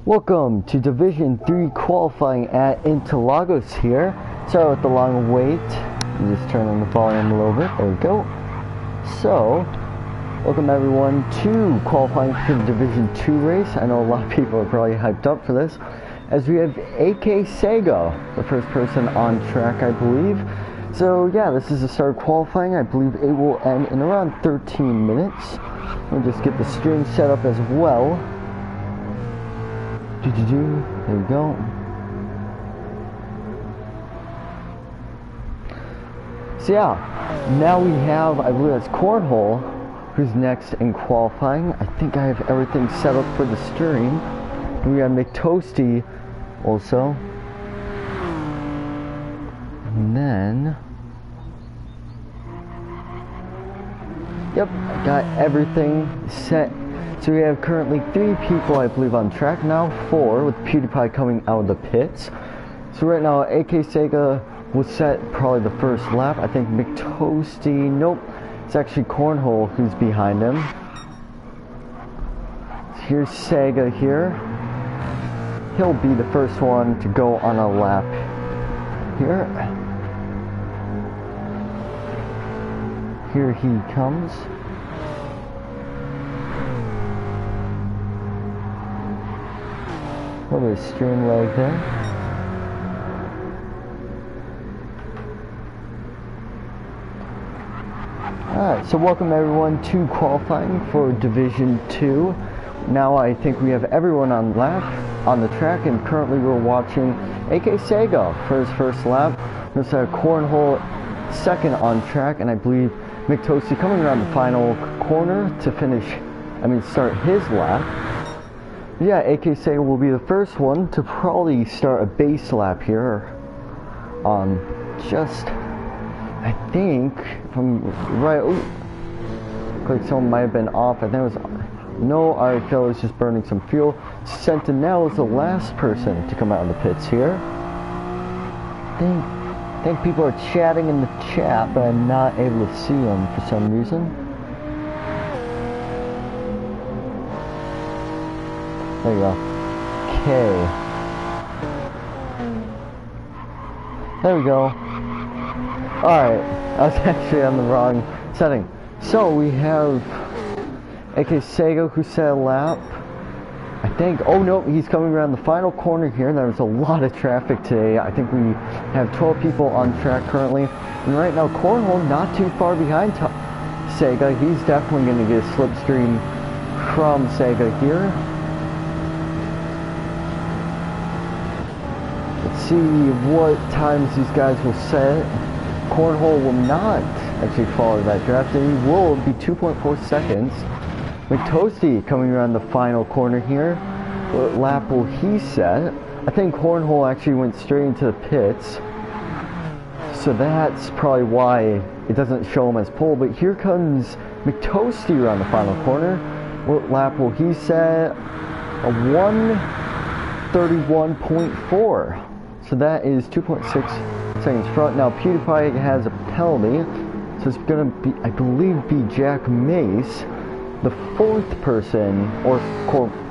Welcome to Division 3 qualifying at Interlagos here. Sorry with the long wait. I'm just turning the volume a little bit. There we go. So, welcome everyone to qualifying for the Division 2 race. I know a lot of people are probably hyped up for this, as we have AGTC, the first person on track, I believe. So yeah, this is the start of qualifying. I believe it will end in around 13 minutes. We'll just get the stream set up as well. There we go. So yeah, now we have, I believe that's Cornhole, who's next in qualifying. I think I have everything set up for the stream. We have McToasty also. And then, yep, I got everything set. So we have currently 3 people, I believe, on track now, 4, with PewDiePie coming out of the pits. So right now, AGTC will set probably the first lap. I think McToasty, nope, it's actually Cornhole who's behind him. So here's Sega here. He'll be the first one to go on a lap here. Here he comes. A little bit of stream lag there. Alright, so welcome everyone to qualifying for Division 2. Now I think we have everyone on the track, and currently we're watching AGTC for his first lap. There's a Cornhole second on track, and I believe McToasty coming around the final corner to start his lap. Yeah, AGTC will be the first one to probably start a base lap here. I think, if I'm right, like someone might have been off. I think it was, no, I feel it was just burning some fuel. Sentinel is the last person to come out of the pits here. I think people are chatting in the chat, but I'm not able to see them for some reason. There you go. Okay. There we go. Alright. I was actually on the wrong setting. So we have AGTC who set a lap. I think, oh no, he's coming around the final corner here. There's a lot of traffic today. I think we have 12 people on track currently. And right now, Cornhole not too far behind Sega. He's definitely going to get a slipstream from Sega here. See what times these guys will set. Cornhole will not actually follow that draft, and he will be 2.4 seconds. McToasty coming around the final corner here. What lap will he set? I think Cornhole actually went straight into the pits, so that's probably why it doesn't show him as pole. But here comes McToasty around the final corner. What lap will he set? A 1:31.4. So that is 2.6 seconds front. Now PewDiePie has a penalty, so it's gonna be, I believe, be Jack Mace, the 4th person, or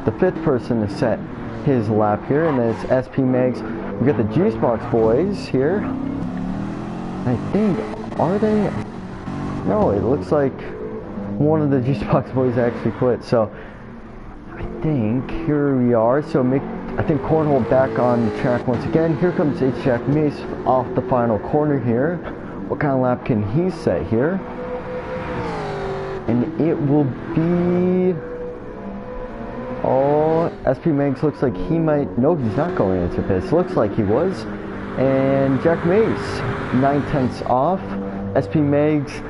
the 5th person to set his lap here, and then it's SP Megs. We got the Juicebox Boys here. I think, are they? No, it looks like one of the Juicebox Boys actually quit. So I think here we are. So I think Cornhole back on track once again. Here comes Jack Mace off the final corner here. What kind of lap can he set here? And it will be... Oh, SP Megs looks like he might... No, he's not going into pits. Looks like he was. And Jack Mace, 9/10 off. SP Megs,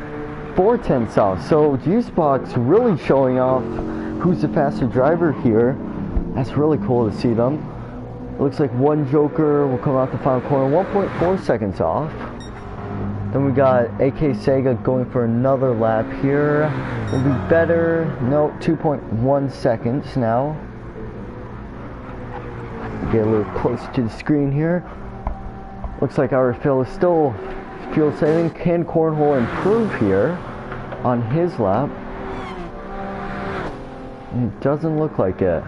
4/10 off. So Juicebox really showing off who's the faster driver here. That's really cool to see them. It looks like one Joker will come out the final corner, 1.4 seconds off. Then we got AGTC going for another lap here. Will be better. No, 2.1 seconds now. Get a little closer to the screen here. Looks like our fill is still fuel saving. Can Cornhole improve here on his lap? It doesn't look like it.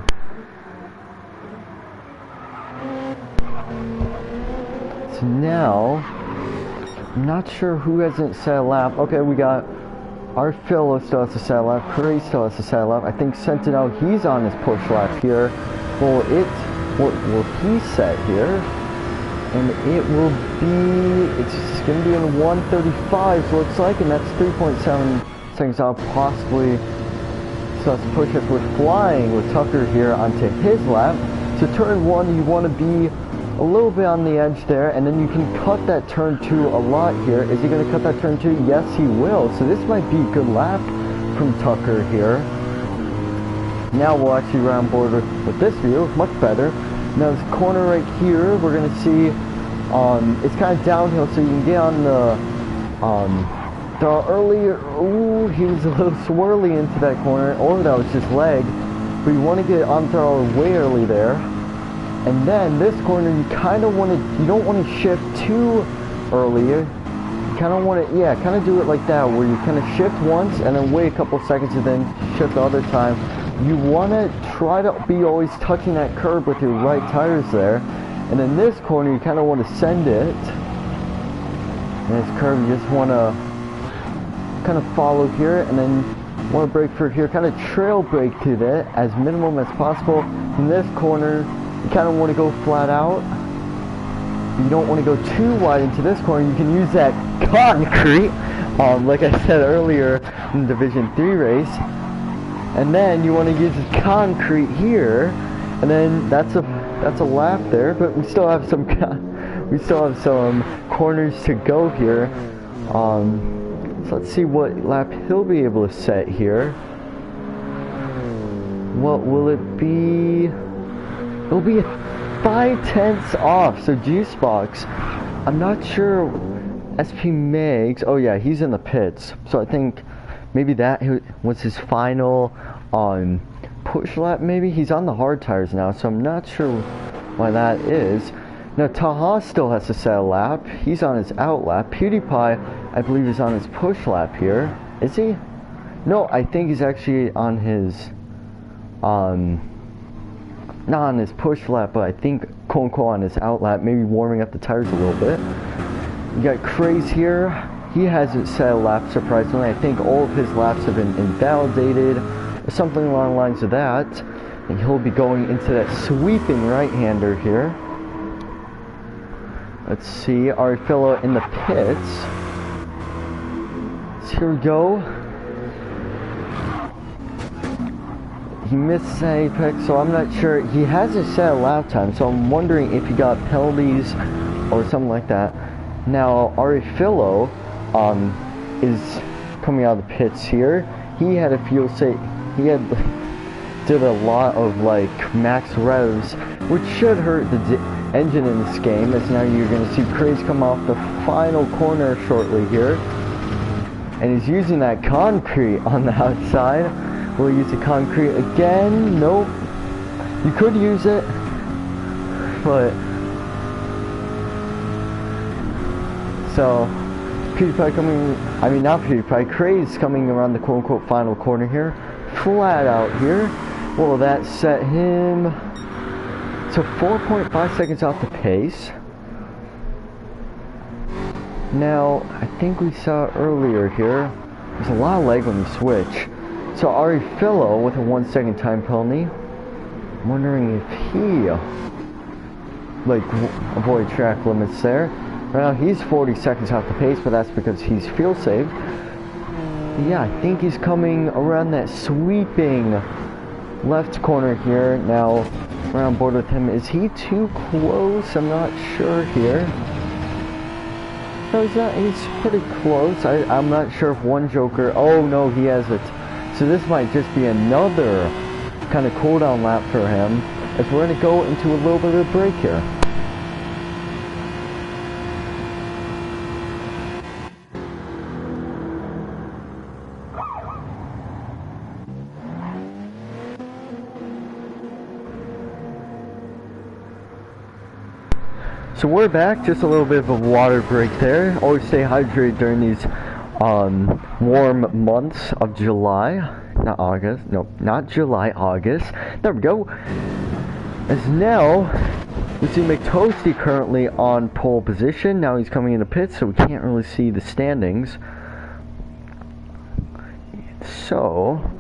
as now, I'm not sure who hasn't set a lap. Okay, we got our Philo still has to set a lap. Curry still has to set a lap. I think Sentinel, he's on his push lap here. Well, will he set here? And it will be, it's going to be in 1:35, looks like, and that's 3.7 seconds off, possibly. So let's push it. We're flying with Tucker here onto his lap. So turn 1, you want to be a little bit on the edge there, and then you can cut that turn 2 a lot here. Is he going to cut that turn 2? Yes, he will. So this might be a good lap from Tucker here. Now we'll actually round board with this view, much better. Now this corner right here, we're going to see, it's kind of downhill, so you can get on the earlier, ooh, he was a little swirly into that corner, or that was just leg, but you want to get on throttle way early there. And then this corner, you kind of want to, you don't want to shift too early. You kind of want to, yeah, kind of do it like that, where you kind of shift once and then wait a couple seconds and then shift the other time. You want to try to be always touching that curb with your right tires there. And then this corner, you kind of want to send it. And this curve, you just want to kind of follow here, and then want to brake for here, kind of trail brake to that as minimum as possible. In this corner, you kind of want to go flat out. You don't want to go too wide into this corner. You can use that concrete, like I said earlier in the Division 3 race. And then you want to use the concrete here, and then that's a lap there. But we still have some corners to go here. So let's see what lap he'll be able to set here. What will it be? It'll be 5/10 off. So Juicebox, I'm not sure. SP Megs, oh yeah, he's in the pits. So I think maybe that was his final push lap. Maybe he's on the hard tires now, so I'm not sure why that is. Now Taha still has to set a lap. He's on his out lap. PewDiePie, I believe, is on his push lap here. Is he? No, I think he's actually on his not on his push lap, but I think quote unquote on his out lap, maybe warming up the tires a little bit. You got Craze here. He hasn't set a lap, surprisingly. I think all of his laps have been invalidated, or something along the lines of that. And he'll be going into that sweeping right-hander here. Let's see, our fellow in the pits. So here we go. He missed an apex, so I'm not sure. He hasn't set a lap time, so I'm wondering if he got penalties or something like that. Now, Ari Philo is coming out of the pits here. He had a fuel save. He did a lot of like max revs, which should hurt the engine in this game. As now you're going to see Craze come off the final corner shortly here, and he's using that concrete on the outside. We'll use the concrete again. Nope. You could use it, but so PewDiePie coming, I mean not PewDiePie, Craze coming around the quote-unquote final corner here, flat out here. Well, that set him to 4.5 seconds off the pace. Now, I think we saw earlier here, there's a lot of lag when you switch. So Ari Philo with a 1 second time penalty. I'm wondering if he like avoid track limits there. Right now he's 40 seconds off the pace, but that's because he's fuel saved. Yeah, I think he's coming around that sweeping left corner here. Now we're on board with him. Is he too close? I'm not sure here. No, he's not. He's pretty close. I'm not sure if one Joker. Oh no, he has it. So this might just be another kind of cooldown lap for him, as we're going to go into a little bit of a break here. So we're back, just a little bit of a water break there. Always stay hydrated during these warm months of July, not August, no, not July, August. There we go. As now, We see McToasty currently on pole position. Now he's coming into pit, so we can't really see the standings. So,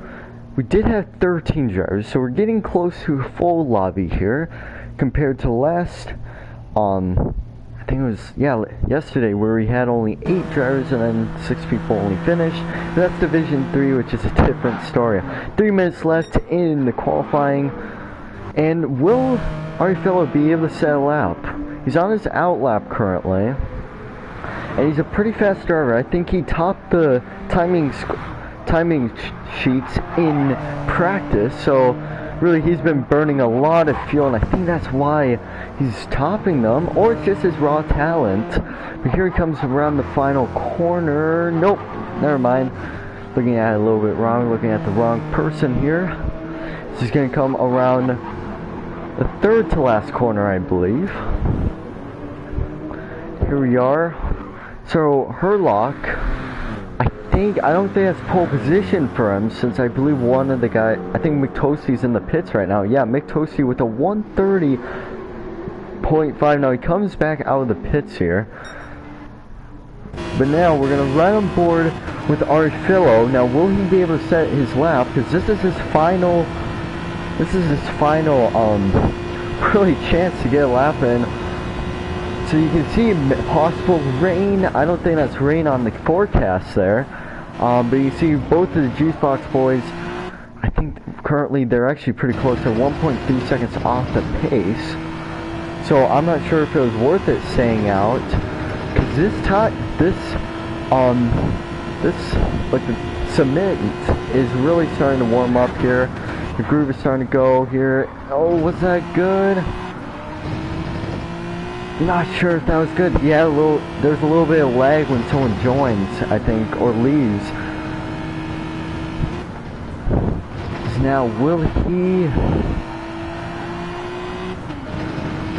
we did have 13 drivers, so we're getting close to a full lobby here, compared to last, I think it was, yeah, yesterday, where we had only 8 drivers and then 6 people only finished. That's Division 3, which is a different story. 3 minutes left in the qualifying, and will our fellow be able to set a lap? He's on his out lap currently, and he's a pretty fast driver. I think he topped the timing sheets in practice, so really he's been burning a lot of fuel, and I think that's why he's topping them, or it's just his raw talent. But here he comes around the final corner. Nope, never mind. Looking at it a little bit wrong, looking at the wrong person here. This is going to come around the third to last corner, I believe. Here we are. So Herlock, I don't think that's pole position for him, since I believe one of the guys, I think McToasty's in the pits right now. Yeah, McToasty with a 130.5. Now he comes back out of the pits here. But now we're going to run on board with Arifillo. Now will he be able to set his lap? Because this is his final really chance to get a lap in. So you can see possible rain. I don't think that's rain on the forecast there. But you see both of the Juicebox boys, I think currently they're actually pretty close. They're 1.3 seconds off the pace. So I'm not sure if it was worth it staying out. Because the cement is really starting to warm up here. The groove is starting to go here. Oh, was that good? Not sure if that was good. Yeah, there's a little bit of lag when someone joins, I think, or leaves. So now, will he?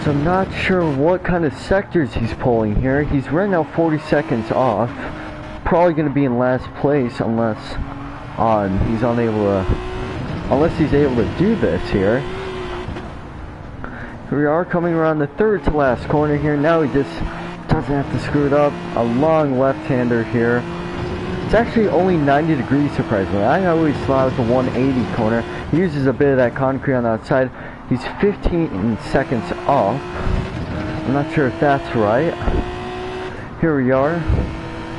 So I'm not sure what kind of sectors he's pulling here. He's right now 40 seconds off. Probably going to be in last place unless he's able to do this here. We are coming around the third to last corner here. Now he just doesn't have to screw it up. A long left-hander here. It's actually only 90 degrees, surprisingly. I always thought it was a 180 corner. He uses a bit of that concrete on the outside. He's 15 seconds off. I'm not sure if that's right. Here we are.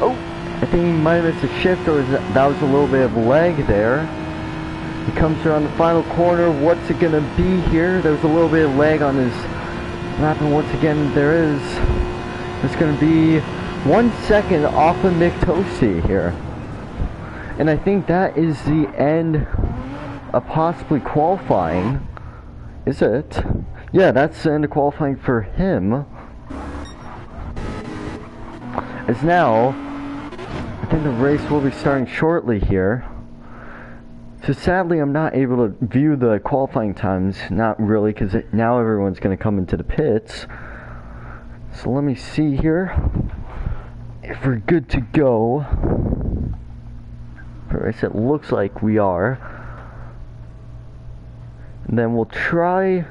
Oh, I think he might have missed a shift, or that was a little bit of lag there. He comes around the final corner. What's it going to be here? There's a little bit of lag on his lap, and once again there's going to be 1 second off of McToasty here. And I think that is the end of possibly qualifying. Is it? Yeah, that's the end of qualifying for him. As now, I think the race will be starting shortly here. So sadly, I'm not able to view the qualifying times. Not really, because now everyone's going to come into the pits. So let me see here if we're good to go. Alright, it looks like we are. And then we'll try.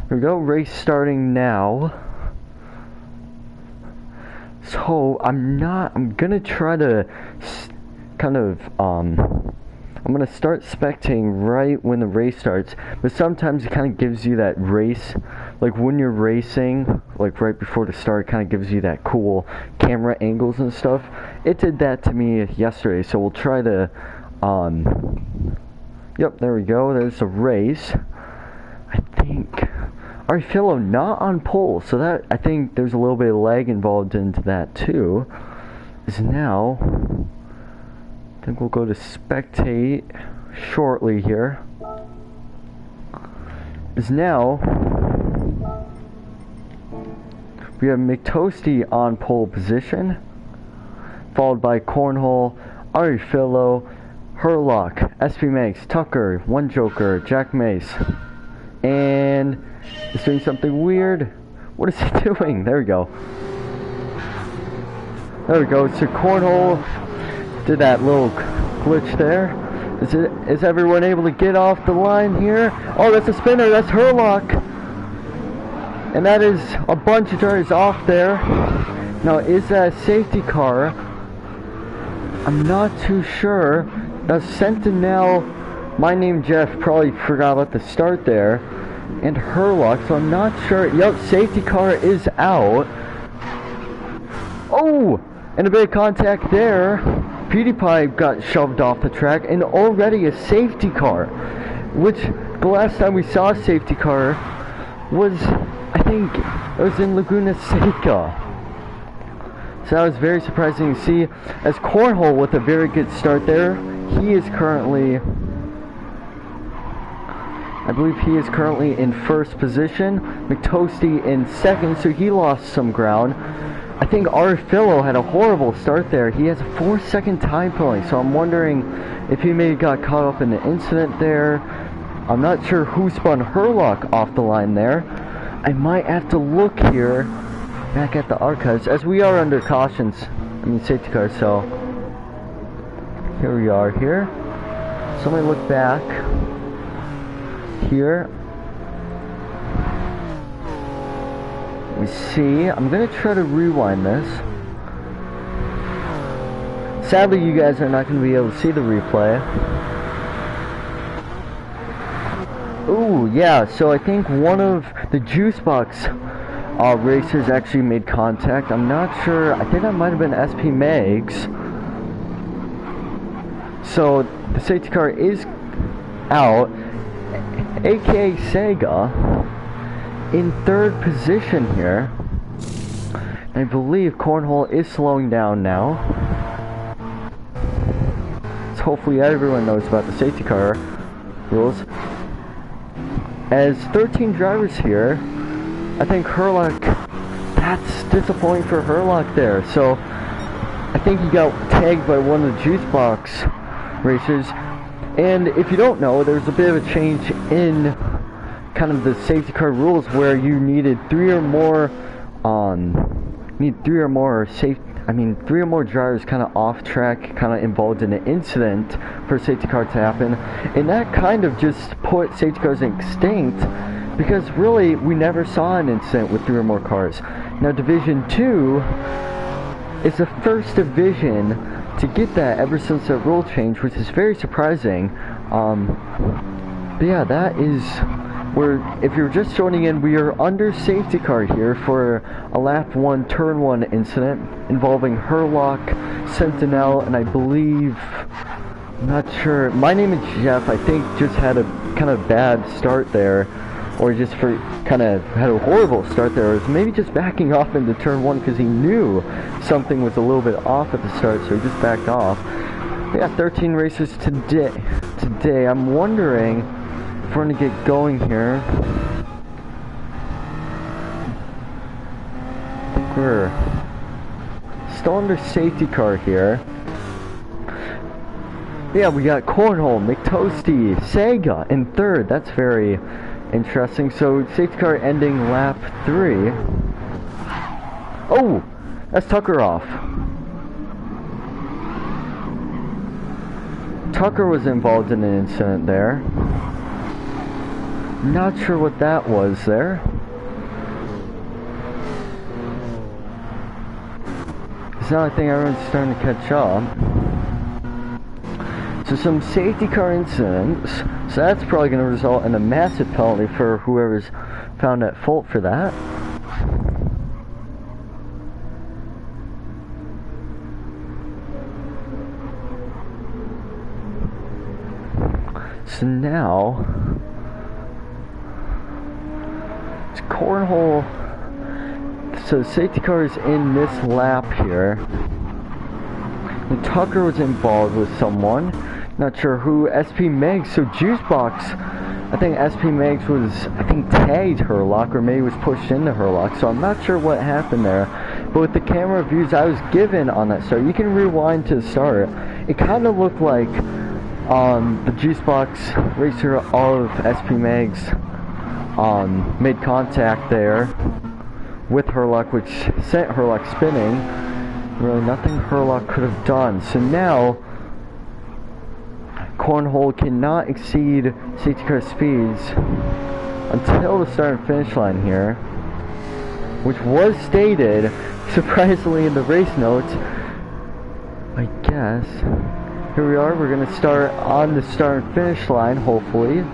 Here we go, race starting now. So I'm gonna try to I'm gonna start spectating right when the race starts, but sometimes it kind of gives you that race, like when you're racing, like right before the start, kind of gives you that cool camera angles and stuff. It did that to me yesterday, so we'll try to, yep, there we go, there's the race. I think Arifillo not on pole, so that, I think there's a little bit of lag involved into that too. Is now, I think we'll go to spectate shortly here. Is now, we have McToasty on pole position, followed by Cornhole, Arifillo, Herlock, SP Max, Tucker, One Joker, Jack Mace, and he's doing something weird. What is he doing? There we go. There we go. So Cornhole did that little glitch there. Is everyone able to get off the line here? Oh, that's a spinner. That's Herlock. And that is a bunch of drivers off there. Now, is that a safety car? I'm not too sure. Now, Sentinel, my name Jeff, probably forgot about the start there. And Herlock, so I'm not sure. Yep, safety car is out. Oh! And a bit of contact there. PewDiePie got shoved off the track, and already a safety car. Which, the last time we saw a safety car was, I think, it was in Laguna Seca. So that was very surprising to see. As Cornhole with a very good start there, he is currently, I believe he is currently in first position. McToasty in second, so he lost some ground. I think Arfillo had a horrible start there. He has a 4-second time penalty, so I'm wondering if he maybe got caught up in the incident there. I'm not sure who spun Herlock off the line there. I might have to look here, back at the archives, as we are under cautions, safety cars, so here we are here. So let me look back here. We see, I'm gonna try to rewind this. Sadly, you guys are not gonna be able to see the replay. Ooh, yeah, so I think one of the Juicebox racers actually made contact. I'm not sure, I think that might have been SP Megs. So, the safety car is out. aka Sega in third position here. I believe Cornhole is slowing down now. So hopefully everyone knows about the safety car rules. As 13 drivers here, I think Herlock, that's disappointing for Herlock there. So I think he got tagged by one of the Juicebox racers. And if you don't know, there's a bit of a change in kind of the safety car rules where you needed three or more drivers kind of off track, kind of involved in an incident for a safety car to happen. And that kind of just put safety cars extinct, because really we never saw an incident with 3 or more cars. Now Division 2 is the first division to get that ever since that rule change, which is very surprising. But yeah, that is where, if you're just joining in, we are under safety car here for a lap 1, turn 1 incident involving Herlock, Sentinel, and I believe, I'm not sure, my name is Jeff, I think just had a kind of bad start there, or just kind of had a horrible start there, or maybe just backing off into turn 1 because he knew something was a little bit off at the start, so he just backed off. We got 13 races today. I'm wondering if we're going to get going here. I think we're still under safety car here. Yeah, we got Cornhole, McToasty, Sega in third. That's very interesting. So safety car ending lap 3. Oh, that's Tucker off. Tucker was involved in an incident there. Not sure what that was there. It's not a thing everyone's starting to catch up. So some safety car incidents. So that's probably going to result in a massive penalty for whoever's found at fault for that. So now it's Cornhole. So safety car is in this lap here. And Tucker was involved with someone. Not sure who. SP Megs. So Juicebox, I think SP Megs was, tagged Herlock, or maybe was pushed into Herlock. So I'm not sure what happened there. But with the camera views I was given on that start, you can rewind to the start. It kind of looked like the Juicebox racer of SP Megs made contact there with Herlock, which sent Herlock spinning. Really nothing Herlock could have done. So now Cornhole cannot exceed safety car speeds until the start and finish line here, which was stated surprisingly in the race notes. I guess here we are. We're gonna start on the start and finish line, hopefully,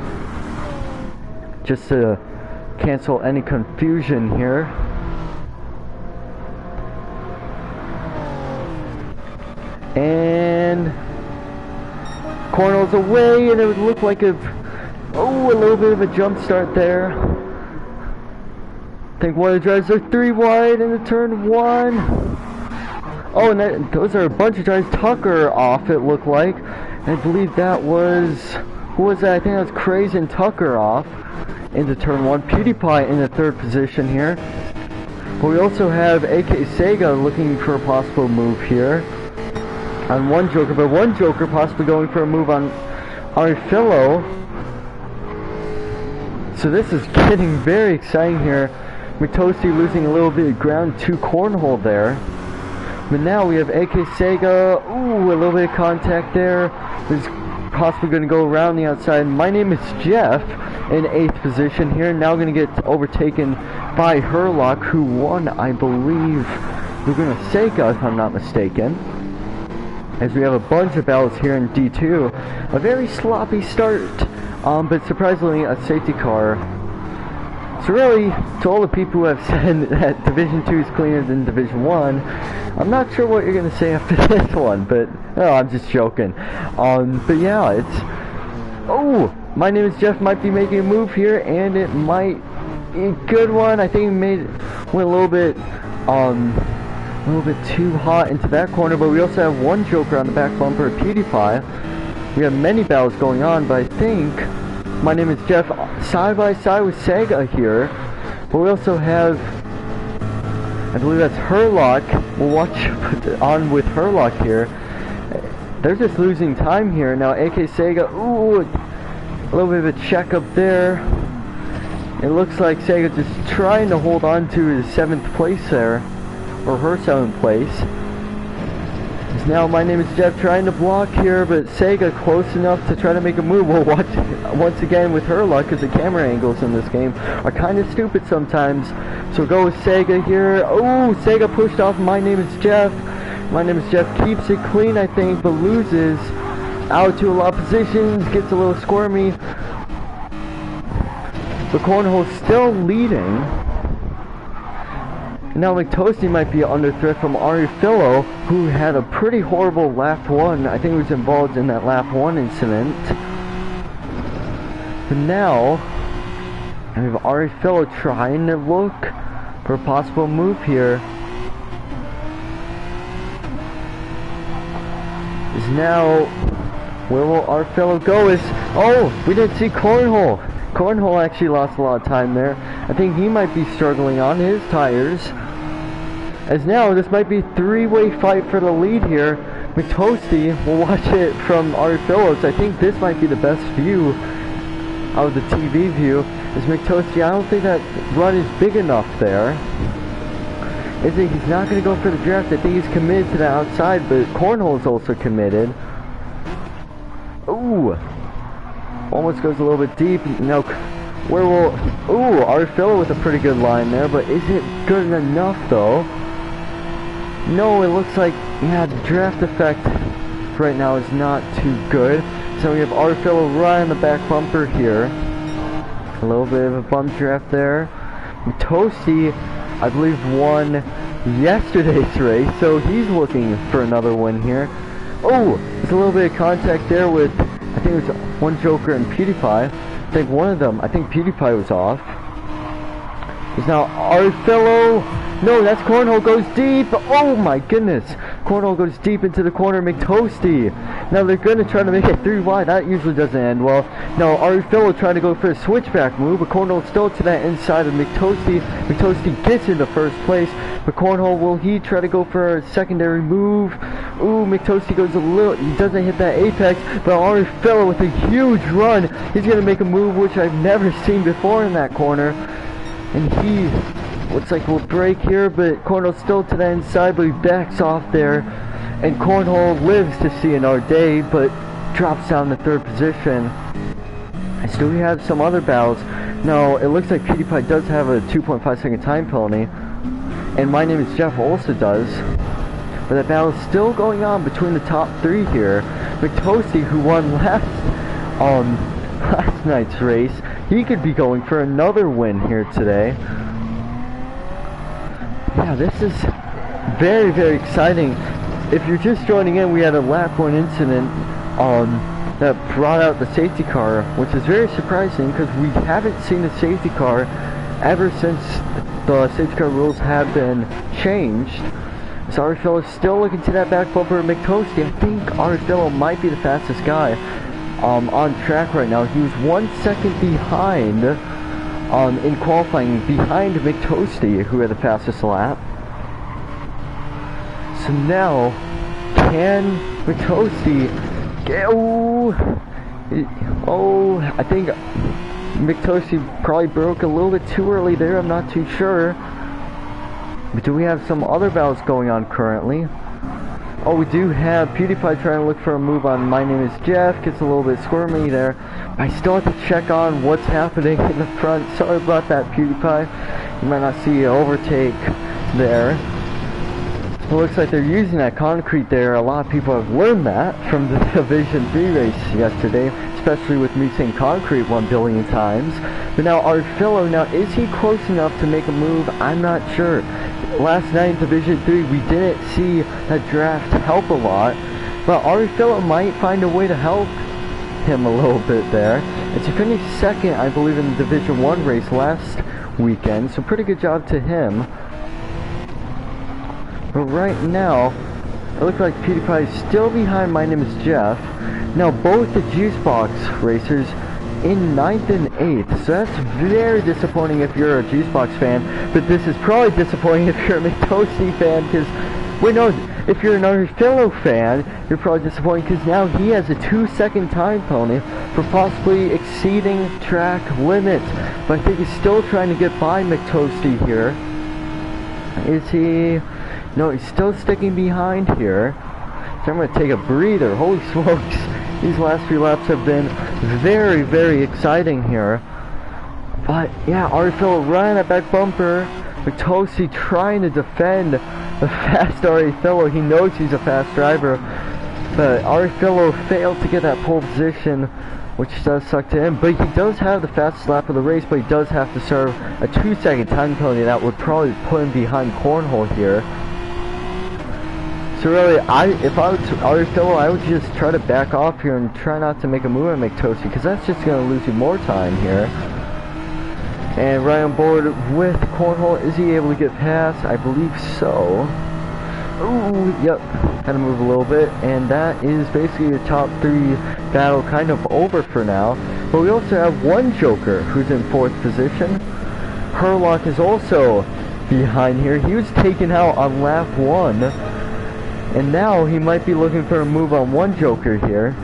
just to cancel any confusion here. And Cornhole's away, and it would look like a little bit of a jump start there. I think one of the drivers are 3 wide into turn 1. Oh, and those are a bunch of drivers. Tucker off, it looked like. I believe that was, who was that? I think that was Craze and Tucker off into turn 1. PewDiePie in the 3rd position here. But we also have AK Sega looking for a possible move here on one Joker, but one Joker possibly going for a move on Arifillo. So this is getting very exciting here. Mitosi losing a little bit of ground to Cornhole there. But now we have AK Sega. Ooh, a little bit of contact there. Is possibly going to go around the outside. My name is Jeff in 8th position here. Now going to get overtaken by Herlock, who won, I believe, Laguna Seca, if I'm not mistaken. As we have a bunch of battles here in D2. A very sloppy start, but surprisingly a safety car. So really, to all the people who have said that Division 2 is cleaner than Division 1, I'm not sure what you're going to say after this one, but no, I'm just joking. But yeah, it's... Oh! My name is Jeff might be making a move here, and it might be a good one. I think it went a little bit too hot into that corner, but we also have one Joker on the back bumper of PewDiePie. We have many battles going on, but I think my name is Jeff side by side with Sega here. But we also have, I believe that's Herlock. We'll watch on with Herlock here. They're just losing time here. Now AK Sega, ooh, a little bit of a check up there. It looks like Sega just trying to hold on to his 7th place there. Or her 7th place. Now my name is Jeff trying to block here, but Sega close enough to try to make a move. We'll watch once again with her luck, because the camera angles in this game are kind of stupid sometimes. So go with Sega here. Oh, Sega pushed off My Name is Jeff. My Name is Jeff keeps it clean, I think, but loses out to a lot of positions, gets a little squirmy. The Cornhole's still leading. Now McToasty might be under threat from Arifillo, who had a pretty horrible lap 1. I think he was involved in that lap 1 incident. But now, we have Arifillo trying to look for a possible move here. Is now, where will Arifillo go? Oh, we didn't see Cornhole. Cornhole actually lost a lot of time there. I think he might be struggling on his tires. As now, this might be a 3-way fight for the lead here. McToasty will watch it from Arifillo's. I think this might be the best view out of the TV view. Is McToasty, I don't think that run is big enough there. He's not going to go for the draft. I think he's committed to the outside, but Cornhole is also committed. Ooh. Almost goes a little bit deep. Now, where will... Ooh, Arifillo with a pretty good line there, but is it good enough, though? No, it looks like, yeah, the draft effect right now is not too good. So we have Arifillo right on the back bumper here. A little bit of a bump draft there. Toasty, I believe, won yesterday's race, so he's looking for another win here. Oh, there's a little bit of contact there with... I think it was one Joker and PewDiePie. I think one of them, I think PewDiePie was off. It's now Arifillo. No, that's Cornhole goes deep. Oh my goodness. Cornhole goes deep into the corner. McToasty. Now they're going to try to make it 3 wide. That usually doesn't end well. Now Arifillo trying to go for a switchback move, but Cornhole still to that inside of McToasty. McToasty gets into 1st place, but Cornhole, will he try to go for a secondary move? Ooh, McToasty goes a little, he doesn't hit that apex, but Arifillo with a huge run. He's going to make a move which I've never seen before in that corner. And he looks like we'll break here, but Cornhole's still to the inside, but he backs off there. And Cornhole lives to see another day, but drops down to 3rd position. And still we have some other battles. Now, it looks like PewDiePie does have a 2.5-second time penalty, and My Name is Jeff also does. But that battle is still going on between the top 3 here. McToasty, who won last night's race, he could be going for another win here today. Yeah, this is very, very exciting. If you're just joining in, we had a lap 1 incident that brought out the safety car, which is very surprising because we haven't seen a safety car ever since the safety car rules have been changed. So Arifillo is still looking to that back bumper of McToasty. I think Arifillo might be the fastest guy on track right now. He was 1 second behind in qualifying, behind McToasty, who had the fastest lap. So now, can McToasty get... Oh, I think McToasty probably broke a little bit too early there. I'm not too sure. But do we have some other battles going on currently? Oh, we do have PewDiePie trying to look for a move on My Name is Jeff. Gets a little bit squirmy there. I still have to check on what's happening in the front. Sorry about that, PewDiePie. You might not see an overtake there. It looks like they're using that concrete there. A lot of people have learned that from the Division 3 race yesterday, especially with me saying concrete 1 billion times. But now Arifillo, now is he close enough to make a move? I'm not sure. Last night in Division 3 we didn't see that draft help a lot, but Arifillo might find a way to help him a little bit there. And he finished 2nd, I believe, in the Division 1 race last weekend, so pretty good job to him. But right now, it looks like PewDiePie is still behind My Name is Jeff. Now both the Juicebox racers in 9th and 8th, so that's very disappointing if you're a Juicebox fan, but this is probably disappointing if you're a McToasty fan, because, wait no, if you're an Arifillo fan, you're probably disappointed because now he has a 2-second time penalty for possibly exceeding track limits, but I think he's still trying to get by McToasty here. Is he? No, he's still sticking behind here. So I'm going to take a breather. Holy smokes. These last few laps have been very, very exciting here. But yeah, Arifillo running that back bumper. McToasty trying to defend the fast Arifillo. He knows he's a fast driver. But Arifillo failed to get that pole position, which does suck to him. But he does have the fastest lap of the race, but he does have to serve a 2-second time penalty. That would probably put him behind Cornhole here. So really, if I was Arifillo, I would just try to back off here and try not to make a move on McToasty, because that's just going to lose you more time here. And right on board with Cornhole, is he able to get past? I believe so. Ooh, yep, had to move a little bit, and that is basically the top 3 battle kind of over for now. But we also have one Joker who's in 4th position. Herlock is also behind here. He was taken out on lap 1. And now he might be looking for a move on one Joker here.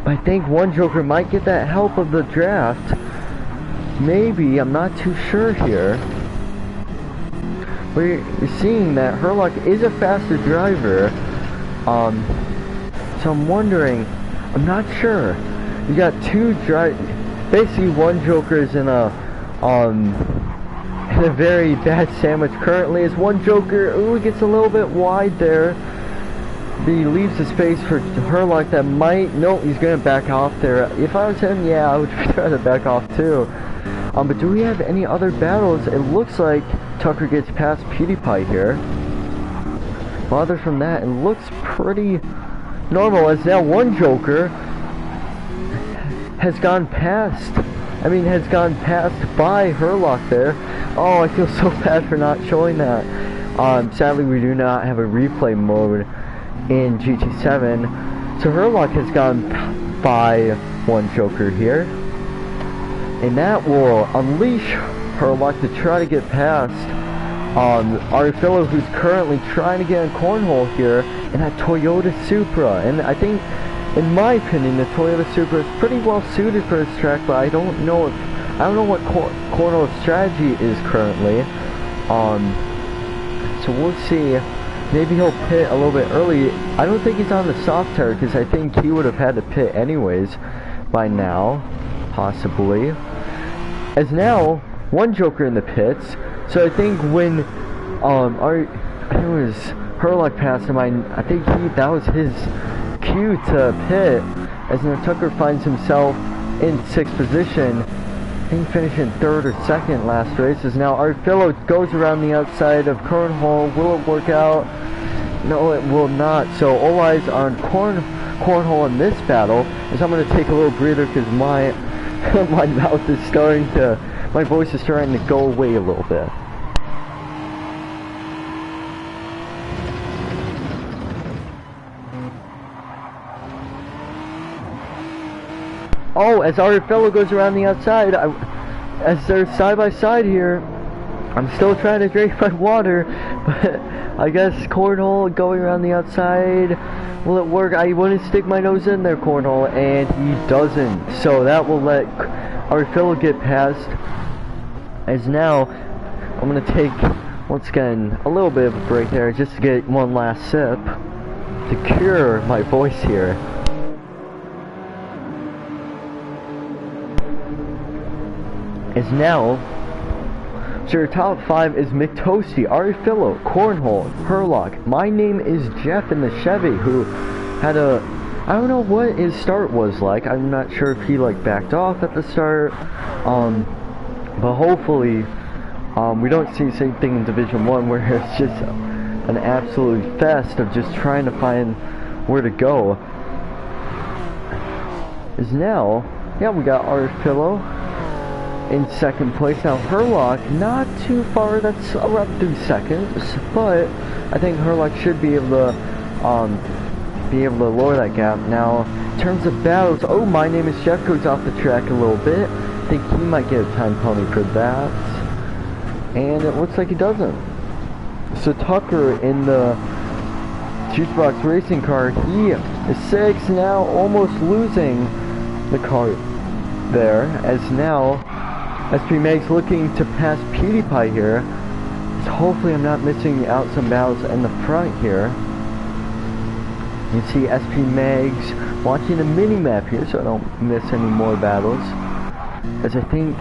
But I think one Joker might get that help of the draft. Maybe, I'm not too sure here. We're seeing that Herlock is a faster driver. So I'm wondering, I'm not sure. You got 2 basically one Joker is in a very bad sandwich currently, as one Joker, ooh, gets a little bit wide there. He leaves the space for Herlock that might, no, he's going to back off there. If I was him, yeah, I would try to back off too. But do we have any other battles? It looks like Tucker gets past PewDiePie here. But other from that, it looks pretty normal, as now one Joker has gone past by Herlock there. Oh, I feel so bad for not showing that. Sadly, we do not have a replay mode in GT7. So Herlock has gone by one Joker here. And that will unleash Herlock to try to get past Arifillo, who's currently trying to get in Cornhole here in that Toyota Supra. And I think, in my opinion, the Toyota Supra is pretty well suited for this track, but I don't know what Cornhole's strategy is currently. So we'll see maybe he'll pit a little bit early. I don't think he's on the soft tire because I think he would have had to pit anyways by now, possibly. As now, one Joker in the pits. So I think when it was Herlock passed him, I think that was his cue to pit. As now Tucker finds himself in 6th position. I think finishing 3rd or 2nd last race. As now Arfillo goes around the outside of Cornhole. Will it work out? No, it will not. So all eyes on Cornhole in this battle. As I'm going to take a little breather because my mouth is starting to, my voice is starting to go away a little bit. Oh, as our fellow goes around the outside, as they're side by side here, I'm still trying to drink my water, but I guess Cornhole going around the outside, will it work? I want to stick my nose in there, Cornhole, and he doesn't. So that will let our fellow get past. As now, I'm going to take, once again, a little bit of a break there, just to get one last sip, to cure my voice here. Is now, so your top 5 is McToasty, Arifillo, Cornhole, Herlock. My name is Jeff in the Chevy, who had a, I don't know what his start was like. I'm not sure if he like backed off at the start, but hopefully we don't see the same thing in Division 1 where it's just an absolute fest of just trying to find where to go. Is now, yeah, we got Arifillo in 2nd place. Now Herlock not too far, that's around 3 seconds, but I think Herlock should be able to lower that gap. Now in terms of battles, oh, my name is Jeff goes off the track a little bit. I think he might get a time penalty for that, and it looks like he doesn't. So Tucker in the Juicebox racing car, he is 6 now, almost losing the car there, as now SP Meg's looking to pass PewDiePie here. So hopefully I'm not missing out some battles in the front here. You see SP Meg's watching the mini-map here so I don't miss any more battles. As I think,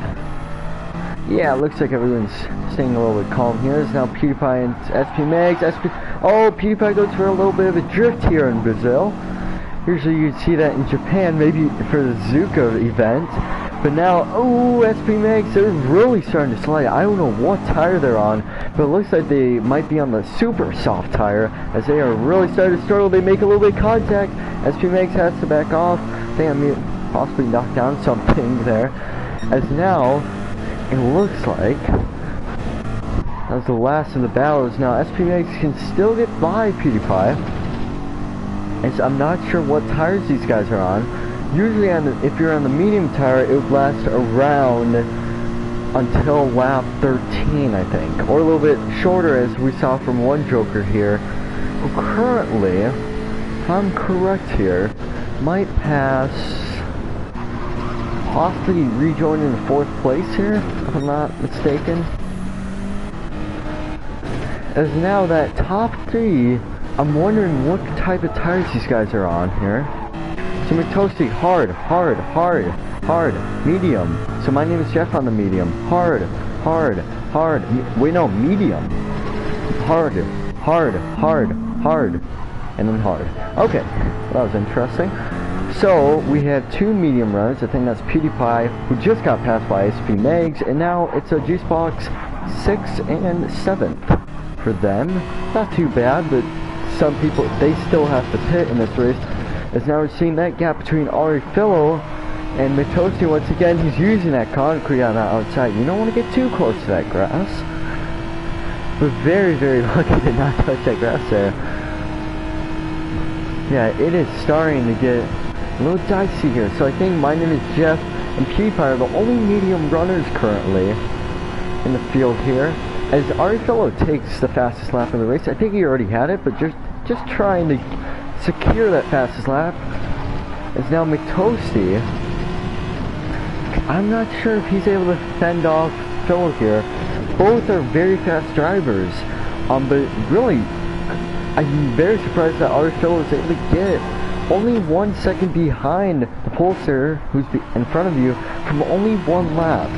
yeah, it looks like everyone's staying a little bit calm here. It's now PewDiePie and SP Meg's. Oh, PewDiePie goes for a little bit of a drift here in Brazil. Usually you'd see that in Japan, maybe for the Zuka event. But now, oh, SP Megs, they're really starting to slide. I don't know what tire they're on, but it looks like they might be on the super soft tire, as they are really starting to struggle. They make a little bit of contact. SP Megs has to back off. I think I may possibly knock down something there. As now, it looks like that was the last of the battles. Now, SP Megs can still get by PewDiePie, as I'm not sure what tires these guys are on. Usually if you're on the medium tire, it would last around until lap 13, I think. Or a little bit shorter, as we saw from one Joker here, who currently, if I'm correct here, might pass, possibly rejoin in 4th place here, if I'm not mistaken. As now that top 3, I'm wondering what type of tires these guys are on here. So McToasty, hard, medium. So my name is Jeff on the medium. Hard. Wait, no, medium. Hard. And then hard. Okay, well, that was interesting. So we have 2 medium runners. I think that's PewDiePie, who just got passed by SP Megs, and now it's a Juicebox 6th and 7th for them. Not too bad, but some people, they still have to pit in this race. As now we're seeing that gap between Arifillo and McToasty once again. He's using that concrete on the outside. You don't want to get too close to that grass. But very, very lucky to not touch that grass there. Yeah, it is starting to get a little dicey here. So I think my name is Jeff and PewDiePie are the only medium runners currently in the field here. As Arifillo takes the fastest lap of the race. I think he already had it, but just trying to secure that fastest lap. Is now McToasty. I'm not sure if he's able to fend off Phil here. Both are very fast drivers, but really I'm very surprised that our fellow was able to get only 1 second behind the Pulsar, who's in front of you, from only 1 lap.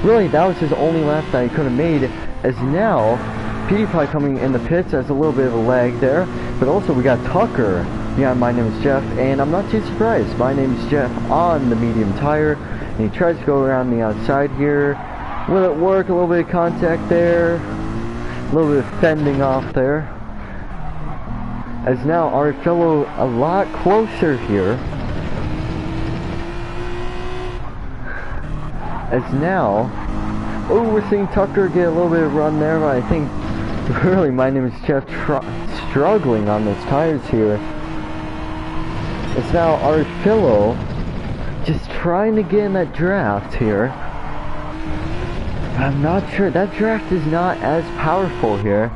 Really, that was his only lap that he could have made, as now, PewDiePie coming in the pits has a little bit of a lag there, but also we got Tucker. Yeah, my name is Jeff, and I'm not too surprised. My name is Jeff on the medium tire, and he tries to go around the outside here. Will it work? A little bit of contact there, a little bit of fending off there. As now our fellow a lot closer here. As now, oh, we're seeing Tucker get a little bit of run there, but I think really my name is Jeff struggling on those tires here. It's now our fellow just trying to get in that draft here. I'm not sure, that draft is not as powerful here.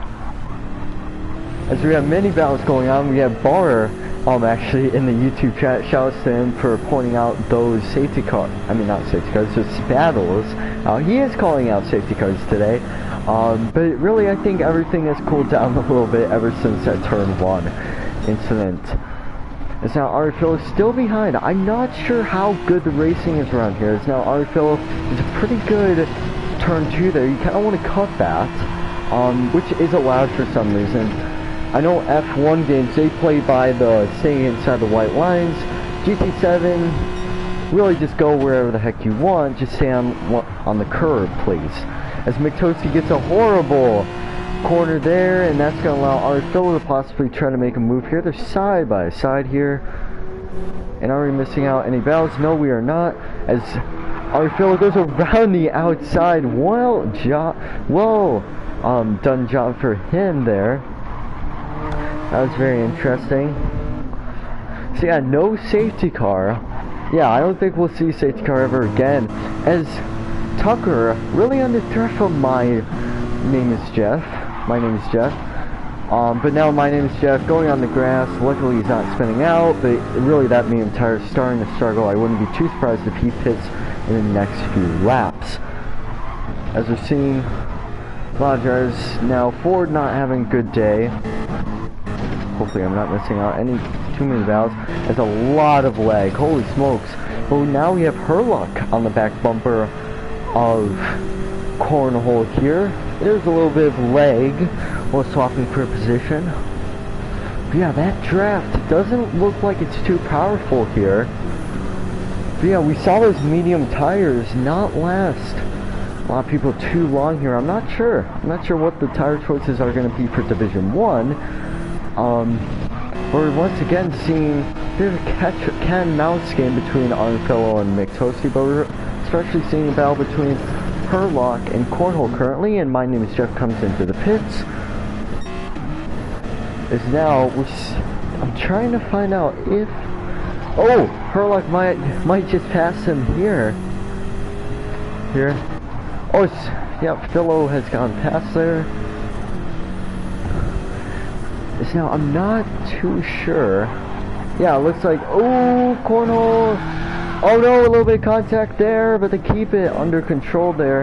As we have many battles going on, we have Bar actually in the YouTube chat. Shouts to him for pointing out those safety cars. I mean, not safety cars, just battles. He is calling out safety cars today. But really, I think everything has cooled down a little bit ever since that turn 1 incident. As now Arifil is still behind. I'm not sure how good the racing is around here. As now Arifil is a pretty good turn 2 there. You kind of want to cut that, which is allowed for some reason. I know F1 games, they play by the staying inside the white lines. GT7, really just go wherever the heck you want. Just stay on the curb, please. As McToasty gets a horrible corner there, and that's going to allow Arifil to possibly try to make a move here. They're side by side here. And are we missing out any battles? No, we are not. As Arifil goes around the outside. Well done job for him there. That was very interesting. So yeah, no safety car. Yeah, I don't think we'll see safety car ever again. As Tucker, really under threat from my name is Jeff. My name is Jeff. But now my name is Jeff going on the grass. Luckily he's not spinning out, but really that medium tire is starting to struggle. I wouldn't be too surprised if he pits in the next few laps. As we're seeing a lot of drivers now, Ford not having a good day. Hopefully I'm not missing out too many battles. There's a lot of lag, holy smokes. But now we have Herlock on the back bumper of Cornhole here. There's a little bit of lag while swapping for position. But yeah, that draft doesn't look like it's too powerful here. But yeah, we saw those medium tires not last a lot of people too long here. I'm not sure what the tire choices are going to be for Division 1. We're once again seeing a bit of a cat and mouse game between Arnfellow and McToasty, but we're especially seeing a battle between Herlock and Cornhole currently, and my name is Jeff comes into the pits. Is now, I'm trying to find out if, oh, Herlock might just pass him here. Oh, yeah, Philo has gone past there. Now, I'm not too sure. Yeah, it looks like, oh, Cornhole. Oh no, a little bit of contact there, but they keep it under control there.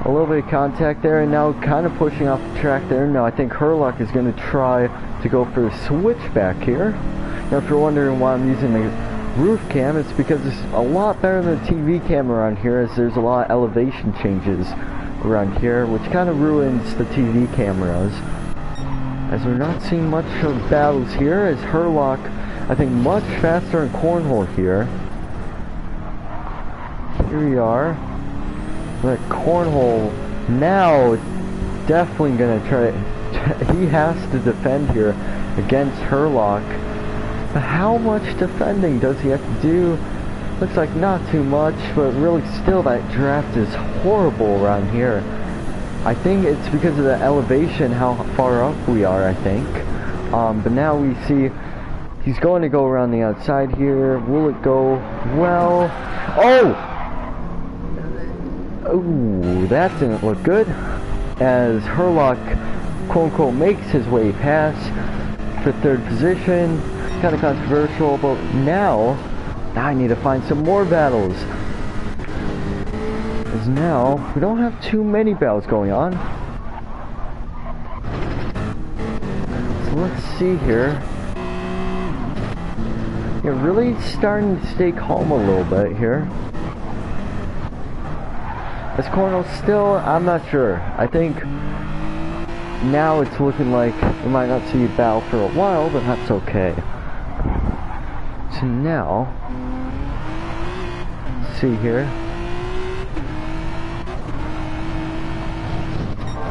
A little bit of contact there, and now kind of pushing off the track there. Now, I think Herlock is going to try to go for a switchback here. Now, if you're wondering why I'm using the roof cam, it's because it's a lot better than the TV cam around here, as there's a lot of elevation changes around here, which kind of ruins the TV cameras. As we're not seeing much of battles here, as Herlock, I think, much faster in Cornhole here. Here we are. But Cornhole now definitely gonna try. He has to defend here against Herlock. But how much defending does he have to do? Looks like not too much, but really still that draft is horrible around here. I think it's because of the elevation, how far up we are, I think. But now we see he's going to go around the outside here. Will it go well? Oh! Oh, that didn't look good. As Herlock, quote-unquote, makes his way past for third position. Kind of controversial, but now I need to find some more battles. As now, we don't have too many battles going on. let's see here. You're really starting to stay calm a little bit here. Is Cornell still? I'm not sure. I think now it's looking like we might not see a battle for a while, but that's okay. So now, let's see here.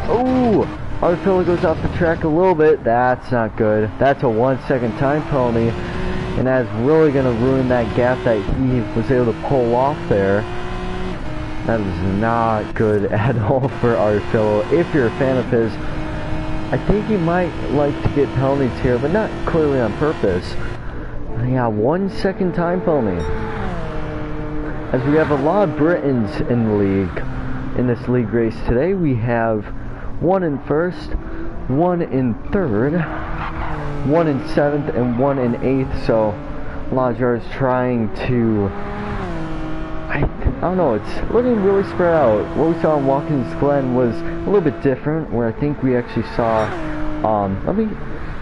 Oh! Artilla goes off the track a little bit. That's not good. That's a 1 second time penalty. And that's really going to ruin that gap that he was able to pull off there. That is not good at all for Artilla. If you're a fan of his, I think he might like to get penalties here, but not clearly on purpose. Yeah, 1 second time penalty. As we have a lot of Britons in the league, in this league race today, we have 1 in first, 1 in third, 1 in 7th, and 1 in 8th. So a lot of drivers trying to, I don't know, it's looking really spread out. What we saw in Watkins Glen was a little bit different, where I think we actually saw, let me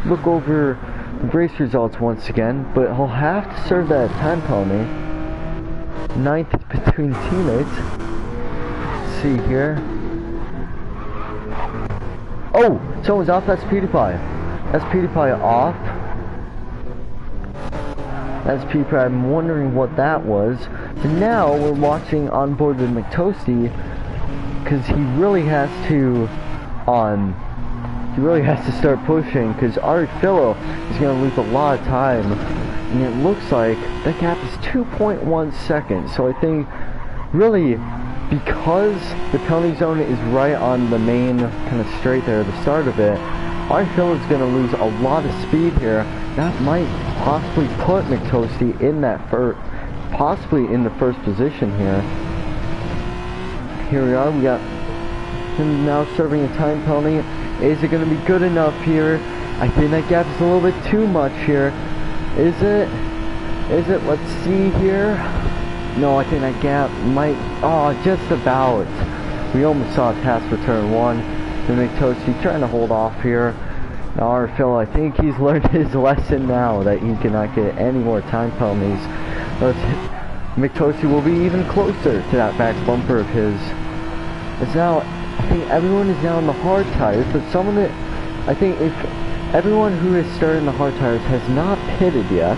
look over the race results once again, but he'll have to serve that time penalty. 9th between teammates. Let's see here. Oh, someone's off. That's PewDiePie. That's PewDiePie off. That's PewDiePie. I'm wondering what that was. But now we're watching on board with McToasty, because he really has to start pushing, because Artilla is going to lose a lot of time, and it looks like that gap is 2.1 seconds. So I think really, because the penalty zone is right on the main kind of straight there at the start of it, Artilla is going to lose a lot of speed here. That might possibly put McToasty in that possibly in the first position here. Here we are. We got him now serving a time penalty. Is it going to be good enough here? I think that gap is a little bit too much here. Is it? Let's see here. No, I think that gap might, just about. We almost saw a pass return 1. The McToasty trying to hold off here. Now Artilla, I think he's learned his lesson now that he cannot get any more time penalties. McToasty will be even closer to that back bumper of his. It's now, I think everyone is now on the hard tires, but I think if everyone who has started in the hard tires has not pitted yet,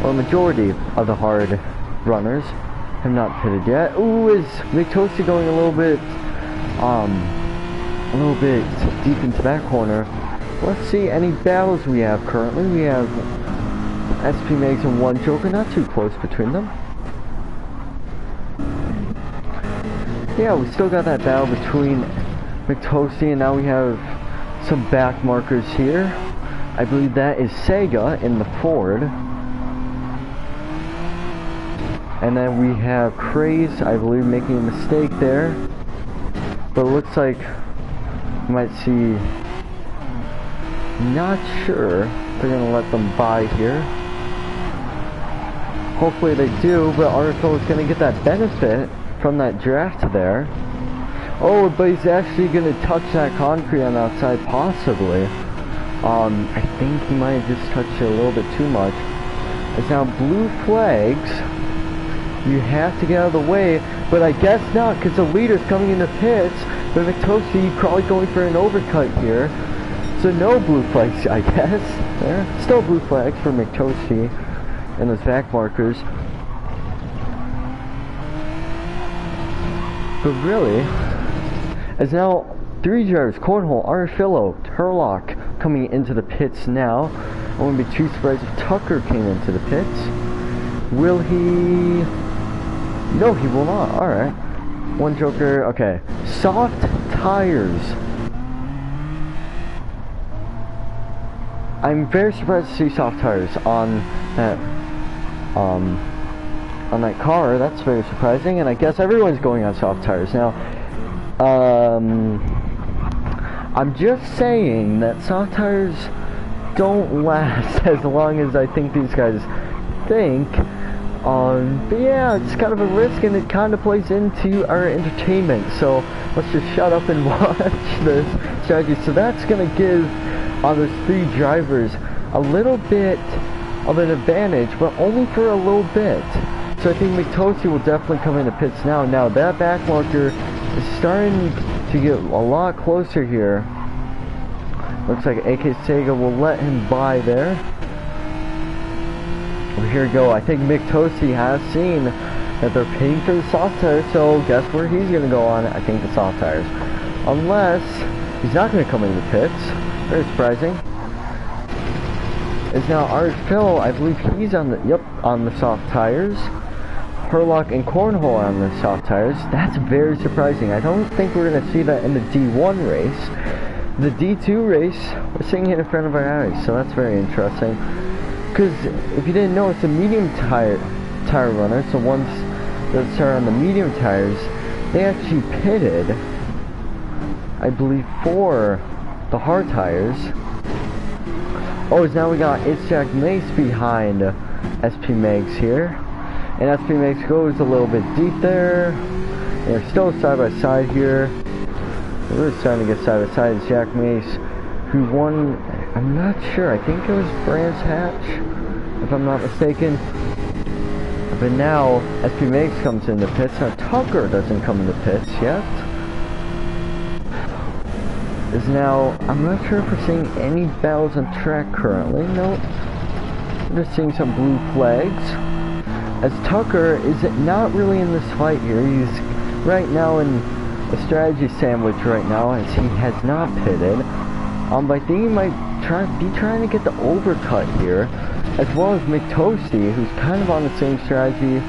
or a majority of the hard runners have not pitted yet. Ooh, is McToasty going a little bit deep into that corner. Let's see any battles we have currently. We have SP Megs and 1 Joker, not too close between them. Yeah, we still got that battle between McToasty, and now we have some back markers here. I believe that is Sega in the Ford. And then we have Craze, I believe, making a mistake there. But it looks like we might see, not sure if they're going to let them by here. Hopefully they do, but Artilla is going to get that benefit from that draft there. Oh, but he's actually going to touch that concrete on the outside, possibly. I think he might have just touched it a little bit too much. It's now blue flags. You have to get out of the way, but I guess not, because the leader's coming in the pits. But McToasty probably going for an overcut here. So no blue flags, I guess. There. Still blue flags for McToasty and those back markers. But really, as now 3 drivers, Cornhole, Artilla, Turlock coming into the pits now. I wouldn't be too surprised if Tucker came into the pits. Will he? No, he will not. Alright. 1 Joker. Okay. Soft tires. I'm very surprised to see soft tires on that car. That's very surprising, and I guess everyone's going on soft tires now. I'm just saying that soft tires don't last as long as I think these guys think. But yeah, it's kind of a risk, and it kind of plays into our entertainment. So let's just shut up and watch this strategy. So that's gonna give on those 3 drivers a little bit of an advantage, but only for a little bit. So I think McToasty will definitely come into pits now. Now that back marker is starting to get a lot closer here. Looks like AK Sega will let him by there. Well, here we go. I think McToasty has seen that they're paying for the soft tires, so guess where he's going to go on? I think the soft tires. Unless he's not going to come into the pits. Very surprising. Is now Art Phil, I believe he's on the, on the soft tires. Herlock and Cornhole on the soft tires. That's very surprising. I don't think we're going to see that in the D1 race. The D2 race, we're seeing it in front of our eyes, so that's very interesting. Because if you didn't know, it's a medium tire runners, the ones that start on the medium tires, they actually pitted, I believe, for the hard tires. Oh, now we got It's Jack Mace behind SP Megs here. And SP Megs goes a little bit deep there. And they're still side by side here. We're really starting to get side by side. It's Jack Mace, who won, I'm not sure, I think it was Brands Hatch, if I'm not mistaken. But now, SP Megs comes in the pits. Now Tucker doesn't come in the pits yet. Is now, I'm not sure if we're seeing any battles on track currently. Nope. We're just seeing some blue flags. As Tucker is not really in this fight here. He's right now in a strategy sandwich right now, as he has not pitted. But I think he might be trying to get the overcut here, as well as McToasty, who's kind of on the same strategy.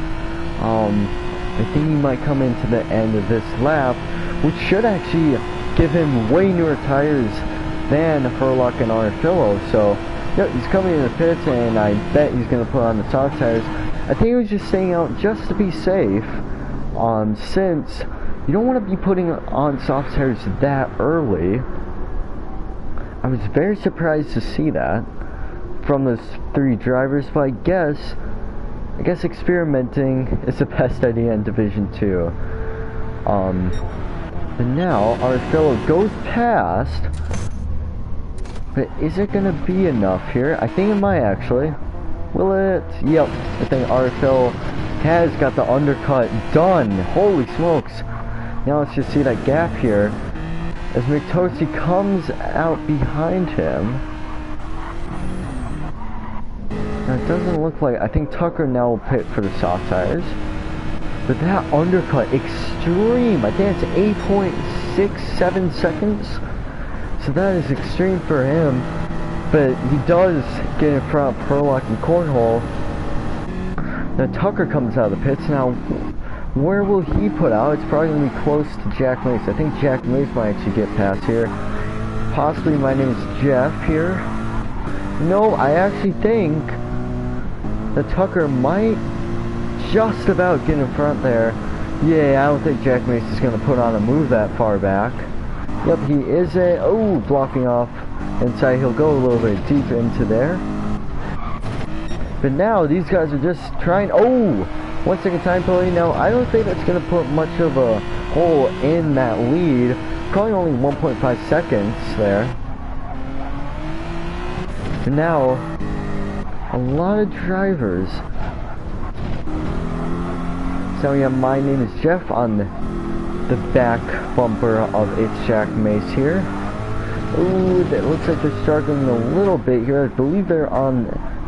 I think he might come into the end of this lap, which should actually give him way newer tires than Herlock and Arnafillo. So, yep, he's coming in the pits, and I bet he's going to put on the soft tires. I think he was just staying out just to be safe, since you don't want to be putting on soft tires that early. I was very surprised to see that from those 3 drivers, but I guess experimenting is the best idea in Division 2. But now our fellow goes past, but is it gonna be enough here? I think it might actually. Will it? Yep. I think our fellow has got the undercut done. Holy smokes! Now let's just see that gap here as McToasty comes out behind him. Now it doesn't look like, I think Tucker now will pit for the soft tires. But that undercut, extreme. I think it's 8.67 seconds. So that is extreme for him. But he does get in front of Herlock and Cornhole. Now Tucker comes out of the pits. Now, where will he put out? It's probably going to be close to Jack Mace. I think Jack Mace might actually get past here. Possibly my name is Jeff here. No, I actually think that Tucker might just about get in front there. Yeah, I don't think Jack Mace is going to put on a move that far back. Yep, he isn't. Oh, blocking off inside. He'll go a little bit deep into there. But now these guys are just trying. Oh, 1 second time penalty. Now I don't think that's going to put much of a hole in that lead. Probably only 1.5 seconds there. But now a lot of drivers. So yeah, my name is Jeff on the back bumper of It's Jack Mace here. Ooh, it looks like they're struggling a little bit here. I believe they're on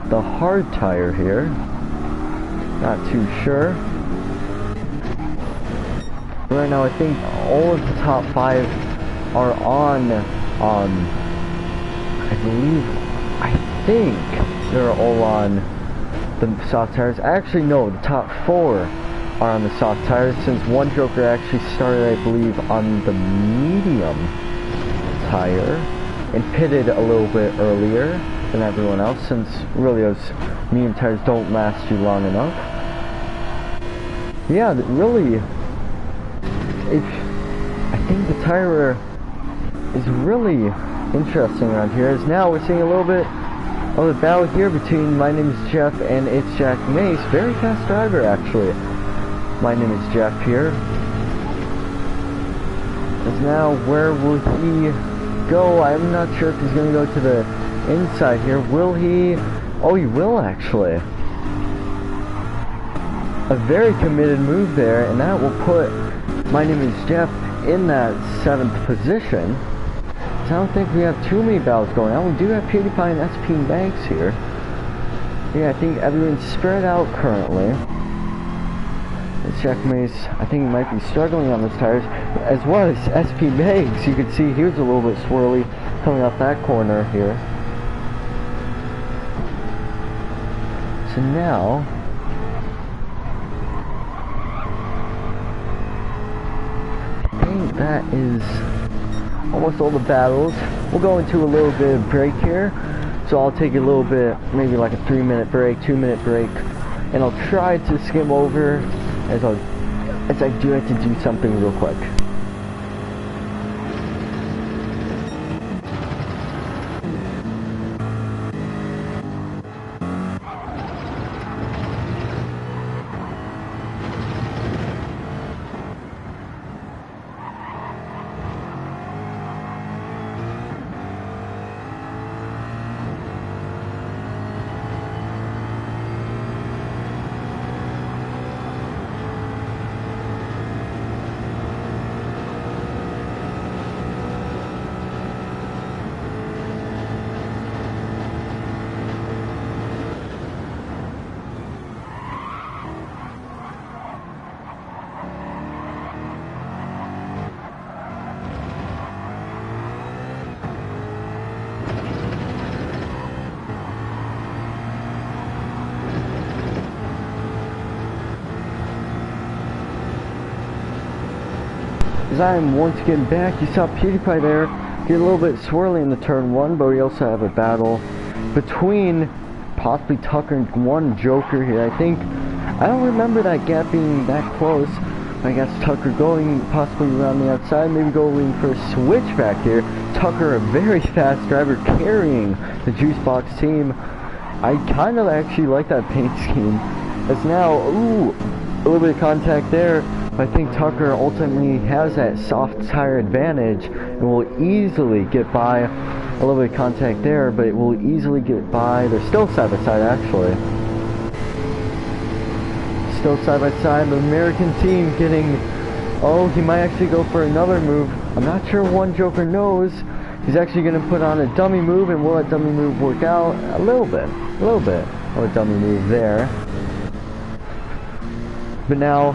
the hard tire here. Not too sure. Right now I think all of the top 5 are on, I think they're all on the soft tires. Actually no, the top 4 are on the soft tires, since one Joker actually started, I believe, on the medium tire and pitted a little bit earlier than everyone else, since really those medium tires don't last you long enough. Yeah, really, I think the tire is really interesting around here, as now we're seeing a little bit of a battle here between my name is Jeff and It's Jack Mace. Very fast driver, actually. My name is Jeff here. Is now, where will he go. I'm not sure if he's going to go to the inside here. Will he? Oh, he will actually. A very committed move there, and that will put My Name is Jeff in that 7th position. So I don't think we have too many battles going on. We do have PewDiePie and SP Max here. Yeah, I think everyone's spread out currently. It's Jack Mace, I think he might be struggling on those tires, as well as SP Max. You can see he was a little bit swirly coming off that corner here. So now, I think that is almost all the battles. We'll go into a little bit of break here. So I'll take a little bit, maybe like a 3-minute break, 2-minute break, and I'll try to skim over as I do have to do something real quick. As I'm once again back, you saw PewDiePie there get a little bit swirly in the turn 1, but we also have a battle between possibly Tucker and one Joker here. I don't remember that gap being that close. I guess Tucker going possibly around the outside, maybe going for a switch back here. Tucker, a very fast driver, carrying the Juicebox team. I kind of actually like that paint scheme. It's now, ooh, a little bit of contact there. I think Tucker ultimately has that soft tire advantage and will easily get by. A little bit of contact there, but it will easily get by. They're still side by side, actually. Still side by side. The American team getting... Oh, he might actually go for another move. I'm not sure one Joker knows. He's actually going to put on a dummy move, and will that dummy move work out? A little bit of a dummy move there. But now...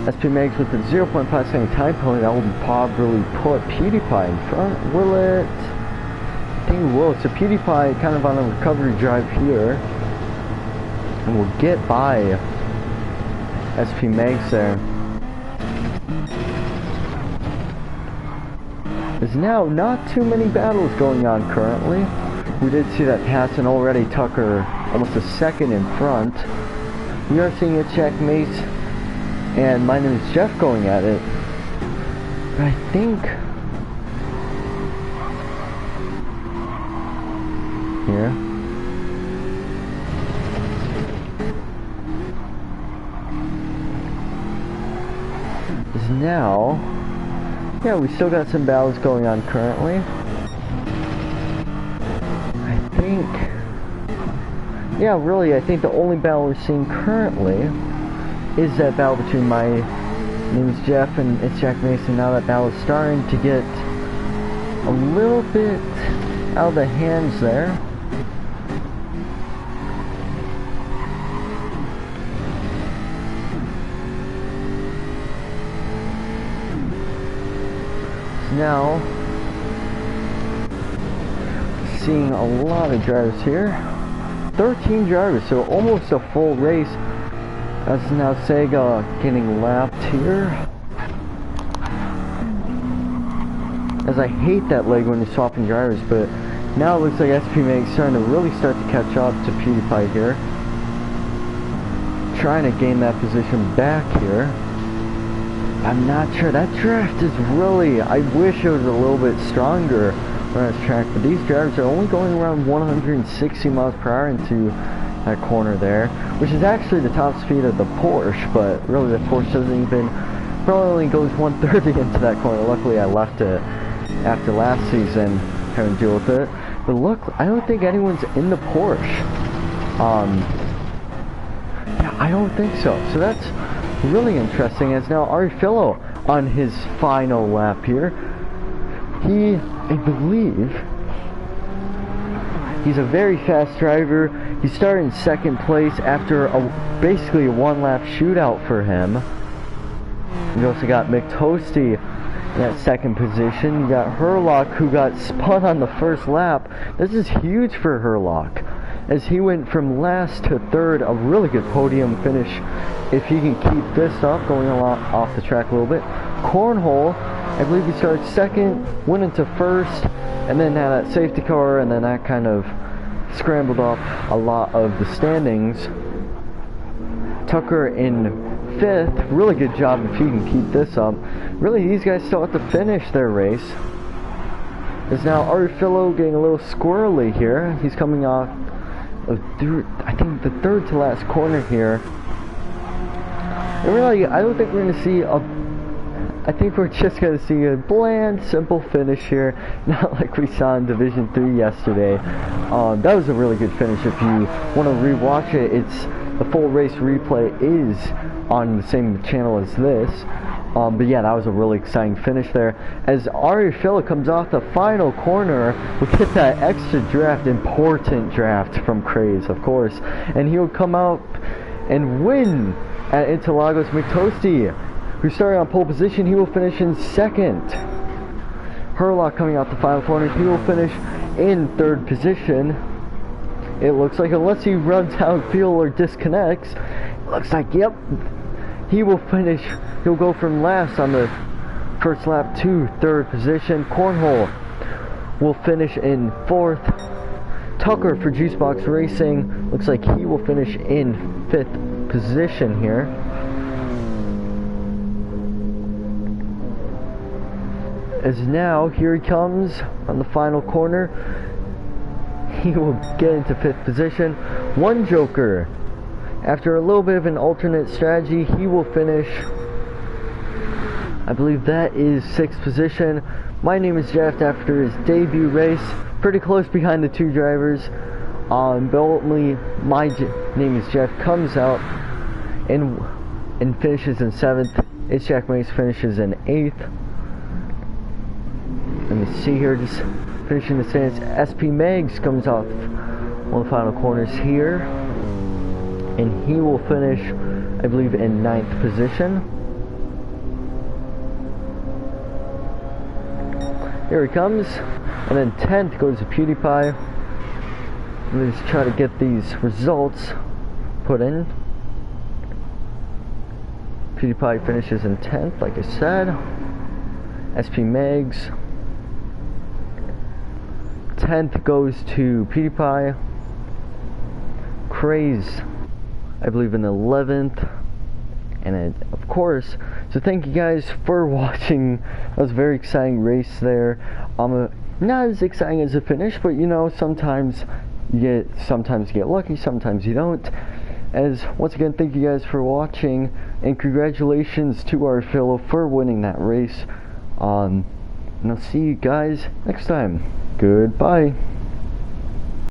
SP Max with the 0.5 second time penalty, that will probably put PewDiePie in front. Will it? I think it will. So PewDiePie kind of on a recovery drive here. And we'll get by SP Max there. There's now not too many battles going on currently. We did see that pass, and already Tucker almost a second in front. We are seeing a checkmate. And My Name is Jeff going at it. But I think... Here. Is now... Yeah, we still got some battles going on currently. I think... Yeah, really, I think the only battle we're seeing currently... is that battle between My Name is Jeff and It's Jack Mason. Now that battle is starting to get a little bit out of the hands there. So now, seeing a lot of drivers here. 13 drivers, so almost a full race. That's now Sega getting lapped here. As I hate that leg when you're swapping drivers, but now it looks like SP Max starting to really start to catch up to PewDiePie here. Trying to gain that position back here. I'm not sure. That draft is really... I wish it was a little bit stronger on this track, but these drivers are only going around 160 miles per hour into that corner there, which is actually the top speed of the Porsche, but really the Porsche doesn't even, probably only goes 130 into that corner. Luckily I left it after last season having to deal with it. But look, I don't think anyone's in the Porsche. Yeah, I don't think so. So that's really interesting, as now Arifillo on his final lap here. He, I believe, he's a very fast driver. He started in second place after basically a one-lap shootout for him. You also got McToasty in that second position. You got Herlock, who got spun on the first lap. This is huge for Herlock, as he went from last to third. A really good podium finish if he can keep this up, going a lot off the track a little bit. Cornhole, I believe he started second, went into first, and then had that safety car, and then that kind of scrambled off a lot of the standings. Tucker in fifth. Really good job if he can keep this up. Really, these guys still have to finish their race. Is now Arifillo getting a little squirrely here. He's coming off of I think the third to last corner here. And really, I don't think we're going to see I think we're just going to see a bland, simple finish here, not like we saw in Division 3 yesterday. That was a really good finish. If you want to rewatch it, the full race replay is on the same channel as this. But yeah, that was a really exciting finish there. As Arifillo comes off the final corner, we'll get that extra draft, important draft from Craze, of course. And he'll come out and win at Interlagos. McToasty, who started on pole position, he will finish in second. Herlock coming out the final corner, he will finish in third position. It looks like, unless he runs out of fuel or disconnects, it looks like, yep, he will finish. He'll go from last on the first lap to third position. Cornhole will finish in fourth. Tucker for Juicebox Racing, looks like he will finish in fifth position here. As now, here he comes on the final corner. He will get into fifth position. One Joker, after a little bit of an alternate strategy, he will finish, I believe that is sixth position. My name is Jeff after his debut race. Pretty close behind the two drivers. But ultimately, my name is Jeff comes out and finishes in seventh. It's Jack Mace finishes in eighth. Let me see here, just finishing the stands. SP Megs comes off on the final corners here, and he will finish, I believe, in ninth position. Here he comes, and then 10th goes to PewDiePie. Let's try to get these results put in. PewDiePie finishes in 10th, like I said. SP Megs. 10th goes to PewDiePie. Craze, I believe, in 11th. And then, of course, so thank you guys for watching. That was a very exciting race there. Not as exciting as the finish, but you know, sometimes you get lucky, sometimes you don't. As once again, thank you guys for watching, and congratulations to Arifillo for winning that race. And I'll see you guys next time. Goodbye.